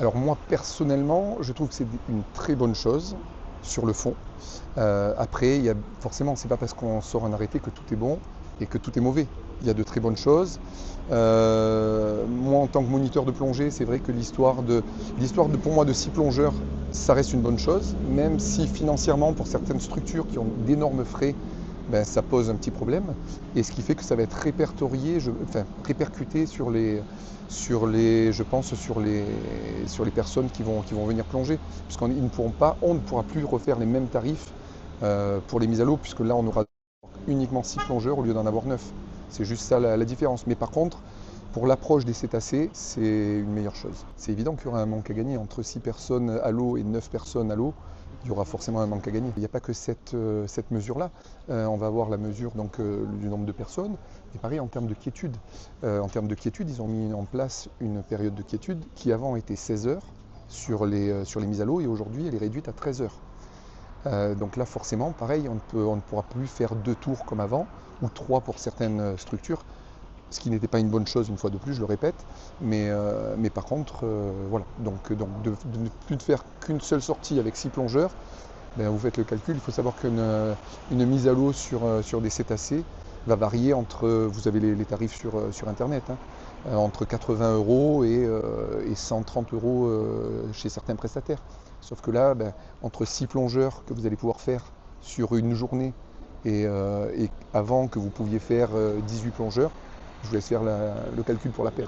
Alors moi personnellement, je trouve que c'est une très bonne chose sur le fond. Après, forcément, c'est pas parce qu'on sort un arrêté que tout est bon et que tout est mauvais. Il y a de très bonnes choses. Moi, en tant que moniteur de plongée, c'est vrai que pour moi de 6 plongeurs, ça reste une bonne chose, même si financièrement, pour certaines structures qui ont d'énormes frais, ben, ça pose un petit problème. Et ce qui fait que ça va être répercuté je pense, sur les personnes qui vont venir plonger. Puisqu'on on ne pourra plus refaire les mêmes tarifs pour les mises à l'eau, puisque là, on aura uniquement 6 plongeurs au lieu d'en avoir 9. C'est juste ça la différence. Mais par contre, pour l'approche des cétacés, c'est une meilleure chose. C'est évident qu'il y aura un manque à gagner. Entre 6 personnes à l'eau et 9 personnes à l'eau, il y aura forcément un manque à gagner. Il n'y a pas que cette mesure-là. On va avoir la mesure du nombre de personnes. Et pareil, en termes de quiétude. En termes de quiétude, ils ont mis en place une période de quiétude qui avant était 16 heures sur les mises à l'eau et aujourd'hui elle est réduite à 13 heures. Donc là, forcément, pareil, on ne pourra plus faire 2 tours comme avant, ou 3 pour certaines structures, ce qui n'était pas une bonne chose, une fois de plus, je le répète. Mais par contre, voilà. Donc de ne plus faire qu'une seule sortie avec 6 plongeurs, ben, vous faites le calcul. Il faut savoir qu'une mise à l'eau sur des cétacés va varier entre, vous avez les tarifs sur Internet, hein, entre 80 euros et 130 euros chez certains prestataires. Sauf que là, ben, entre 6 plongeurs que vous allez pouvoir faire sur une journée et avant que vous pouviez faire 18 plongeurs, je vous laisse faire le calcul pour la paire.